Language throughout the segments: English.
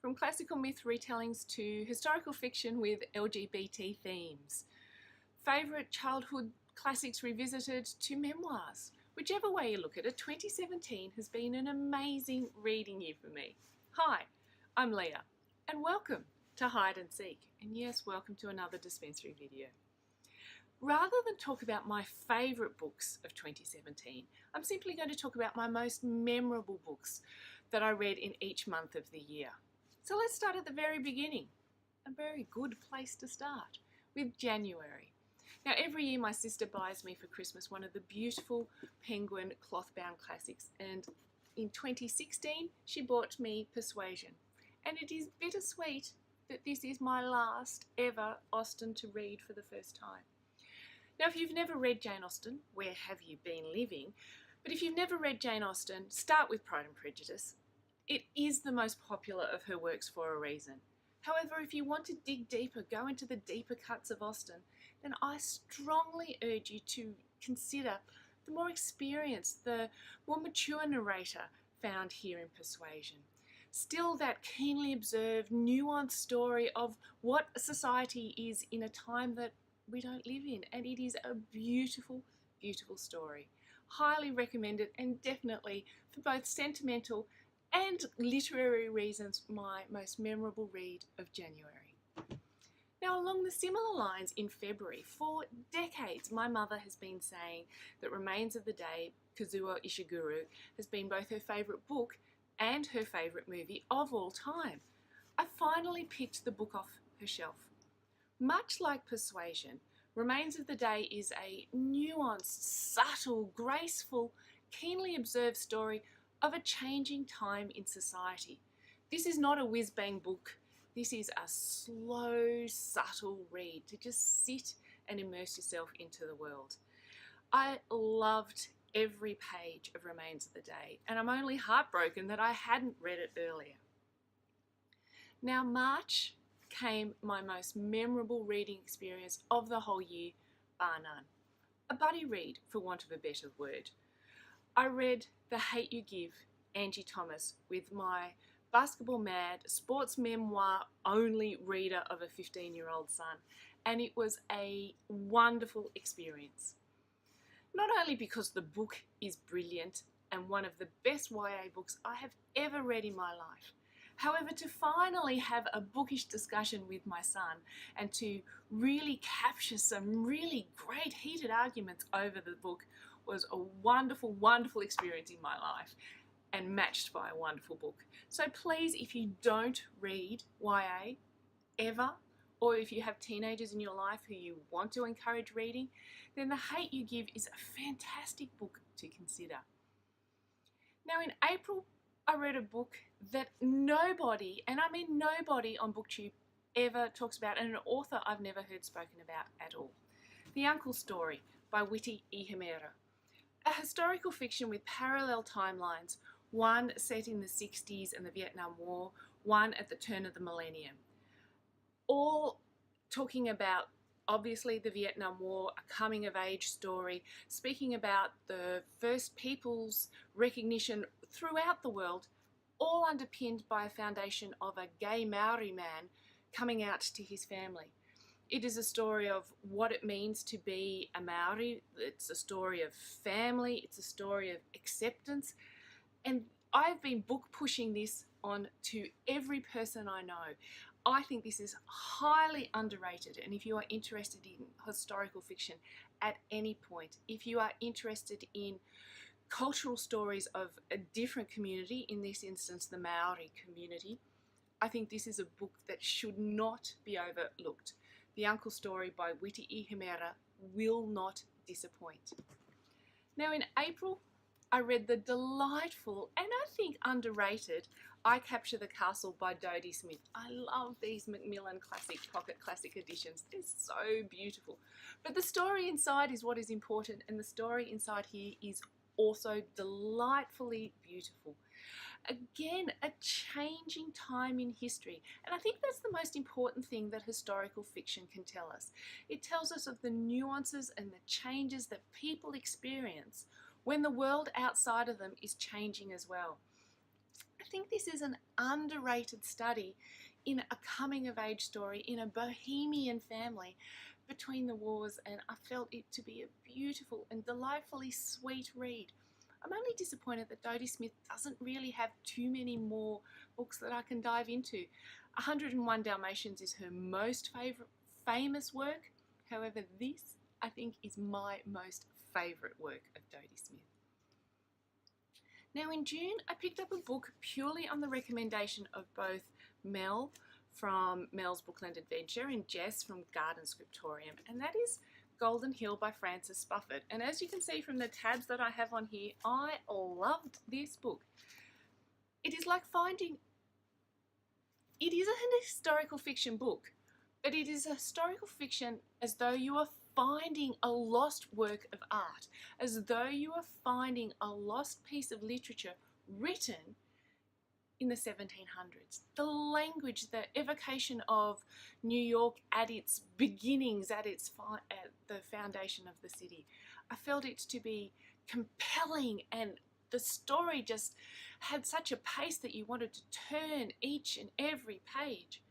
from classical myth retellings to historical fiction with LGBT themes. Favourite childhood classics revisited to memoirs. Whichever way you look at it, 2017 has been an amazing reading year for me. Hi, I'm Leah, and welcome to Hide and Seek, and yes, welcome to another dispensary video. Rather than talk about my favourite books of 2017, I'm simply going to talk about my most memorable books that I read in each month of the year. So let's start at the very beginning. A very good place to start, with January. Now every year my sister buys me for Christmas one of the beautiful Penguin cloth-bound classics, and in 2016 she bought me Persuasion. And it is bittersweet that this is my last ever Austen to read for the first time. Now, if you've never read Jane Austen, where have you been living? But if you've never read Jane Austen, start with Pride and Prejudice. It is the most popular of her works for a reason. However, if you want to dig deeper, go into the deeper cuts of Austen, then I strongly urge you to consider the more experienced, the more mature narrator found here in Persuasion. Still that keenly observed, nuanced story of what society is in a time that we don't live in, and it is a beautiful, beautiful story. Highly recommended, and definitely for both sentimental and literary reasons, my most memorable read of January. Now, along the similar lines, in February, for decades, my mother has been saying that Remains of the Day, Kazuo Ishiguro, has been both her favourite book and her favourite movie of all time. I finally picked the book off her shelf. Much like Persuasion, Remains of the Day is a nuanced, subtle, graceful, keenly observed story of a changing time in society. This is not a whiz-bang book. This is a slow, subtle read to just sit and immerse yourself into the world. I loved every page of Remains of the Day, and I'm only heartbroken that I hadn't read it earlier. Now, March came my most memorable reading experience of the whole year, bar none. A buddy read, for want of a better word. I read The Hate You Give, Angie Thomas, with my basketball-mad, sports memoir only reader of a 15-year-old son, and it was a wonderful experience. Not only because the book is brilliant and one of the best YA books I have ever read in my life. However, to finally have a bookish discussion with my son and to really capture some really great heated arguments over the book was a wonderful, wonderful experience in my life, and matched by a wonderful book. So please, if you don't read YA ever, or if you have teenagers in your life who you want to encourage reading, then The Hate You Give is a fantastic book to consider. Now in April, I read a book that nobody, and I mean nobody on BookTube ever talks about, and an author I've never heard spoken about at all. The Uncle Story by Witi, Ihimaeara. A historical fiction with parallel timelines, one set in the 60s and the Vietnam War, one at the turn of the millennium. All talking about, obviously, the Vietnam War, a coming-of-age story, speaking about the First Peoples recognition throughout the world, all underpinned by a foundation of a gay Maori man coming out to his family. It is a story of what it means to be a Maori. It's a story of family. It's a story of acceptance. And I've been book pushing this on to every person I know. I think this is highly underrated, and if you are interested in historical fiction at any point, if you are interested in cultural stories of a different community, in this instance the Maori community, I think this is a book that should not be overlooked. The Uncle Story by Witi Ihimaeara will not disappoint. Now in April, I read the delightful, and I think underrated, I Capture the Castle by Dodie Smith. I love these Macmillan Classic Pocket Classic editions. They're so beautiful. But the story inside is what is important, and the story inside here is also delightfully beautiful. Again, a changing time in history, and I think that's the most important thing that historical fiction can tell us. It tells us of the nuances and the changes that people experience when the world outside of them is changing as well. think this is an underrated study in a coming-of-age story in a bohemian family between the wars, and I felt it to be a beautiful and delightfully sweet read. I'm only disappointed that Dodie Smith doesn't really have too many more books that I can dive into. 101 Dalmatians is her most famous work. However, this, I think, is my most favourite work of Dodie Smith. Now in June, I picked up a book purely on the recommendation of both Mel from Mel's Bookland Adventure and Jess from Garden Scriptorium, and that is Golden Hill by Frances Spufford. And as you can see from the tabs that I have on here, I loved this book. It is like finding... It is an historical fiction book, but it is a historical fiction as though you are finding a lost work of art, as though you are finding a lost piece of literature written in the 1700s. The language, the evocation of New York at its beginnings, at the foundation of the city. I felt it to be compelling, and the story just had such a pace that you wanted to turn each and every page.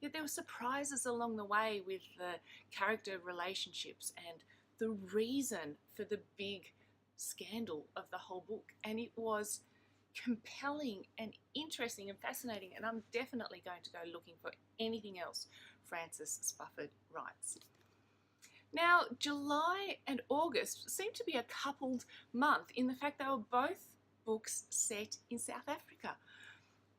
Yet there were surprises along the way with the character relationships and the reason for the big scandal of the whole book. And it was compelling and interesting and fascinating, and I'm definitely going to go looking for anything else Frances Spufford writes. Now, July and August seem to be a coupled month in the fact they were both books set in South Africa.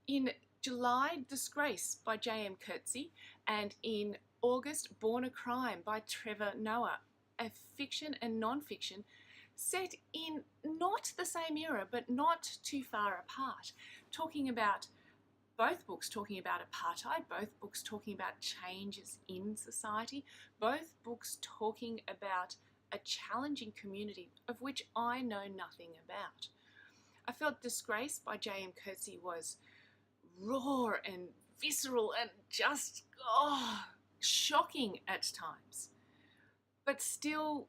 In July, Disgrace by J.M. Coetzee, and in August, Born a Crime by Trevor Noah, a fiction and non-fiction set in not the same era but not too far apart, both books talking about apartheid, both books talking about changes in society, both books talking about a challenging community of which I know nothing about. I felt Disgrace by J.M. Coetzee was raw and visceral and just shocking at times, but still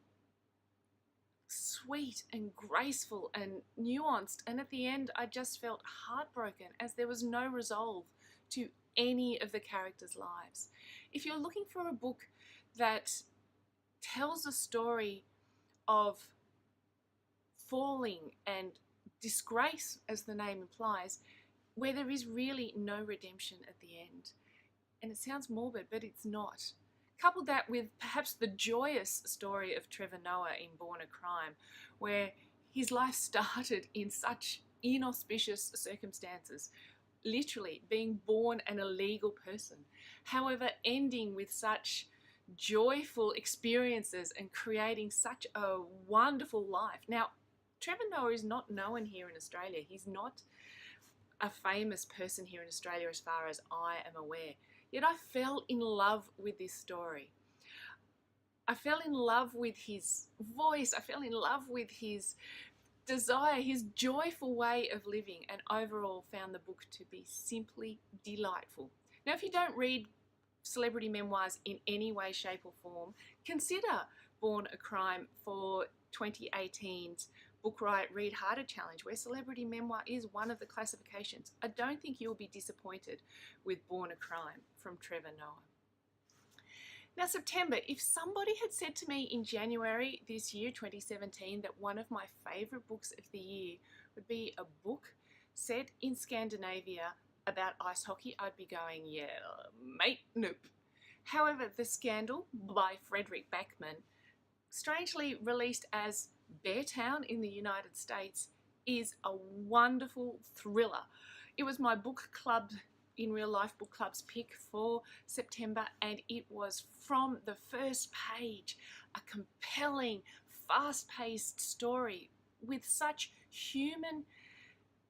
sweet and graceful and nuanced, and at the end I just felt heartbroken as there was no resolve to any of the characters' lives. If you're looking for a book that tells a story of falling and disgrace, as the name implies, where there is really no redemption at the end, and it sounds morbid but it's not. Couple that with perhaps the joyous story of Trevor Noah in Born a Crime, where his life started in such inauspicious circumstances, literally being born an illegal person, however ending with such joyful experiences and creating such a wonderful life. Now, Trevor Noah is not known here in Australia. He's not a famous person here in Australia as far as I am aware. Yet I fell in love with this story. I fell in love with his voice. I fell in love with his desire, his joyful way of living, and overall found the book to be simply delightful. Now, if you don't read celebrity memoirs in any way, shape or form, consider Born a Crime for 2018's Book Riot Read Harder Challenge, where celebrity memoir is one of the classifications. I don't think you'll be disappointed with Born a Crime from Trevor Noah. Now, September, if somebody had said to me in January this year, 2017, that one of my favourite books of the year would be a book set in Scandinavia about ice hockey, I'd be going, yeah, mate, nope. However, The Scandal by Fredrik Backman, strangely released as Beartown in the United States, is a wonderful thriller. It was my book club, in real life book club's pick for September, and it was from the first page a compelling, fast-paced story with such human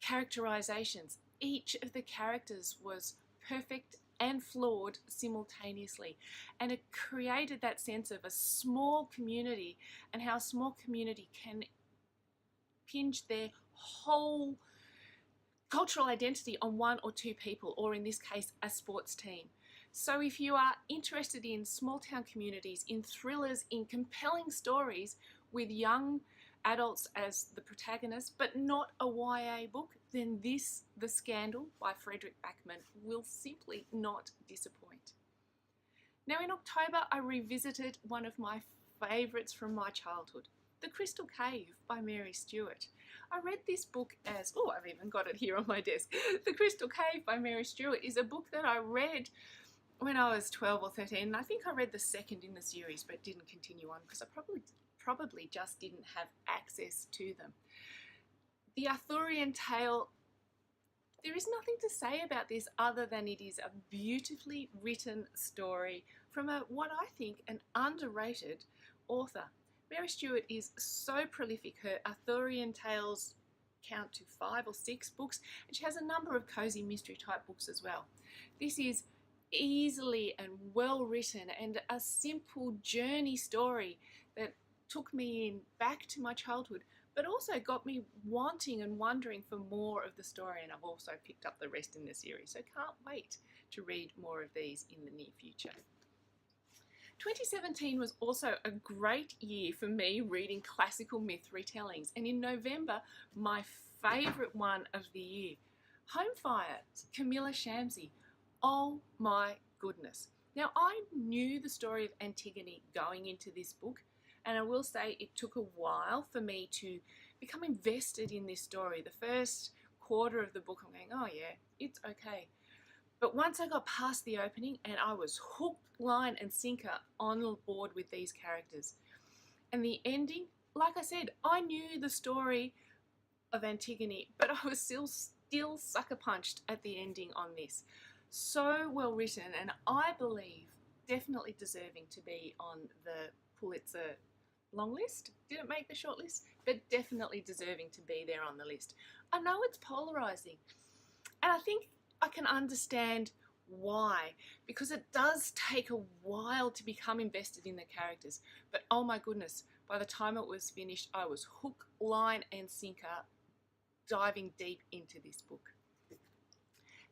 characterizations. Each of the characters was perfect and flawed simultaneously, and it created that sense of a small community and how a small community can hinge their whole cultural identity on one or two people, or in this case a sports team. So if you are interested in small town communities, in thrillers, in compelling stories with young adults as the protagonists, but not a YA book, then this, The Scandal by Fredrik Backman, will simply not disappoint. Now in October, I revisited one of my favourites from my childhood, The Crystal Cave by Mary Stewart. I read this book as, oh, I've even got it here on my desk. The Crystal Cave by Mary Stewart is a book that I read when I was 12 or 13. And I think I read the second in the series, but didn't continue on because I probably just didn't have access to them. The Arthurian tale, there is nothing to say about this other than it is a beautifully written story from what I think an underrated author. Mary Stewart is so prolific. Her Arthurian tales count to 5 or 6 books, and she has a number of cosy mystery type books as well. This is easily and well written and a simple journey story that took me in back to my childhood, but also got me wanting and wondering for more of the story, and I've also picked up the rest in the series, so can't wait to read more of these in the near future. 2017 was also a great year for me reading classical myth retellings, and in November, my favourite one of the year, Homefire, Kamila Shamsie. Oh my goodness. Now I knew the story of Antigone going into this book, and I will say it took a while for me to become invested in this story. The first quarter of the book I'm going, oh yeah, it's okay. But once I got past the opening and I was hook, line and sinker on board with these characters. And the ending, like I said, I knew the story of Antigone, but I was still sucker punched at the ending on this. So well written, and I believe definitely deserving to be on the Pulitzer long list. Didn't make the short list, but definitely deserving to be there on the list. I know it's polarizing, and I think I can understand why, because it does take a while to become invested in the characters, but oh my goodness, by the time it was finished, I was hook, line and sinker diving deep into this book.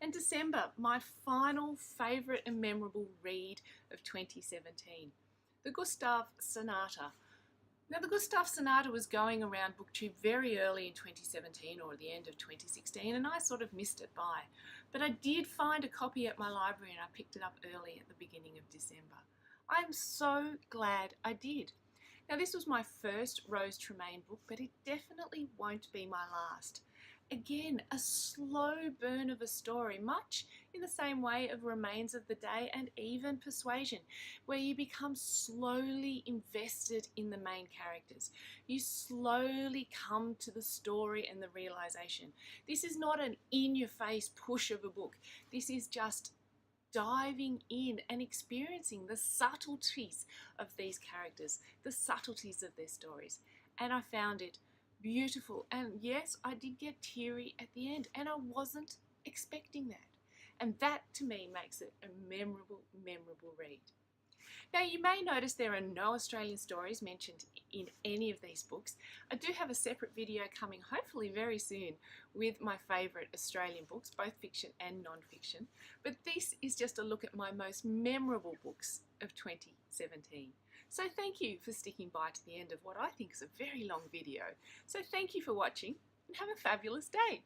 And December, my final favourite and memorable read of 2017, the Gustav Sonata. Now, the Gustav Sonata was going around BookTube very early in 2017 or the end of 2016, and I sort of missed it by. But I did find a copy at my library and I picked it up early at the beginning of December. I'm so glad I did. Now, this was my first Rose Tremain book, but it definitely won't be my last. Again, a slow burn of a story, much in the same way of Remains of the Day and even Persuasion, where you become slowly invested in the main characters. You slowly come to the story and the realization. This is not an in-your-face push of a book. This is just diving in and experiencing the subtleties of these characters, the subtleties of their stories. And I found it beautiful, and yes, I did get teary at the end, and I wasn't expecting that, and that to me makes it a memorable read. Now, you may notice there are no Australian stories mentioned in any of these books. I do have a separate video coming hopefully very soon with my favourite Australian books, both fiction and non-fiction, but this is just a look at my most memorable books of 2017. So thank you for sticking by to the end of what I think is a very long video. So thank you for watching and have a fabulous day.